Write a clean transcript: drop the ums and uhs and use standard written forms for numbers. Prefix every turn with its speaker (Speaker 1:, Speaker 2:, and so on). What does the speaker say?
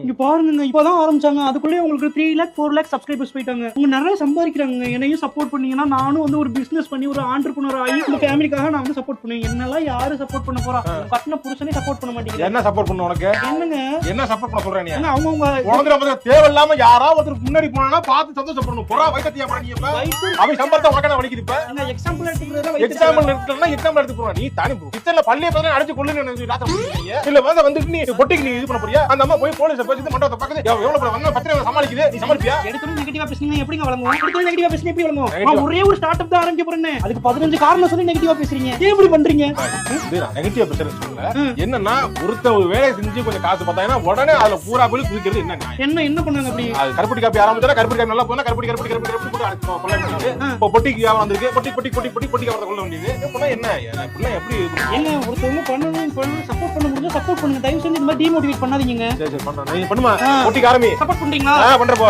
Speaker 1: இங்க பாருங்க இப்பதான் ஆரம்பிச்சாங்க, அதுக்குள்ளே உங்களுக்கு 3 lakh 4 lakh சப்ஸ்கிரைபர்ஸ் போயிட்டாங்க. அவங்க நிறைய சம்பாதிக்கிறாங்க. என்னையும் சப்போர்ட் பண்ணீங்கன்னா நானும் வந்து ஒரு பிசினஸ் பண்ணி ஒரு ஆண்டர்பிரினர் ஆகி இந்த ஃபேமிலிக்காக நான் வந்து சப்போர்ட் பண்ணுவேன். என்னெல்லாம் யாரு சப்போர்ட் பண்ண போறா? கட்டின புருஷனே சப்போர்ட் பண்ண மாட்டேங்குது.
Speaker 2: என்ன சப்போர்ட் பண்ண உனக்கு?
Speaker 1: என்னங்க
Speaker 2: என்ன சப்போர்ட் பண்ண சொல்ற நீ?
Speaker 1: அவங்க
Speaker 2: உனக்கு தேவையில்லாம யாராவது ஒருத்தர் முன்னாடி போனா பார்த்து சந்தோஷப்படணும். புறா வைக்கத்தியா பண்ணி அவன் சம்பளத்தை உனக்கு என்ன வலிக்குது? இப்ப
Speaker 1: எக்ஸாம்பிள்
Speaker 2: எக்ஸாம்பிள் எடுத்து போறா. நீ தானே கிச்சன்ல பள்ளியை பார்த்து அடிச்சு கொள்ளுன்னு இல்ல வந்துட்டு நீ பொட்டிக்கு நீ இது பண்ண போறியா? அந்த அம்மா போய் போலீஸ் பேசிட்டு மண்டபத்தை பக்கத்து எவ்வளவு வந்து பத்திரிகை சமாளிக்குது. நீ சமாளிப்பியா?
Speaker 1: எடுத்து நெகட்டிவா பேசுனீங்க எப்படிங்க வழங்குவோம்? எடுத்து நெகட்டிவா பேசுனீங்க எப்படி வழங்குவோம்? ஒரே ஒரு ஸ்டார்ட் அப் தான் ஆரம்பிக்க போறேன், அதுக்கு 15 காரணம் சொல்லி நெகட்டிவா பேசுறீங்க. ஏன் இப்படி பண்றீங்க?
Speaker 2: நெகட்டிவா பேசுறேன்னு சொல்லல. என்னன்னா ஒருத்த ஒரு வேலையை செஞ்சு கொஞ்சம் காசு பார்த்தாங்கன்னா உடனே அதுல பூரா போய் குதிக்கிறது என்ன
Speaker 1: என்ன பண்ணுவாங்க? அப்படி
Speaker 2: அது கருப்பட்டி காப்பி ஆரம்பிச்சா கருப்பட்டி காப்பி நல்லா போனா கருப்பட்டி போட்டு பொட்டிக்கு வந்திருக்கு. பொட்டி வரத கொள்ள வேண்டியது என்ன எப்படி
Speaker 1: ஏங்க ஒருத்தவங்க பண்ணணும் சப்போர்ட் பண்ண முடிஞ்சா சப்போர்ட் பண்ணுங்க. தயவு செஞ்சு இந்த மாதிரி டிமோட்டிவேட் பண்ணாதீங்க.
Speaker 2: சரி பண்ணுமா பொட்டிக்கு ஆரம்பி
Speaker 1: சப்போர்ட் பண்றீங்களா?
Speaker 2: பண்றப்போ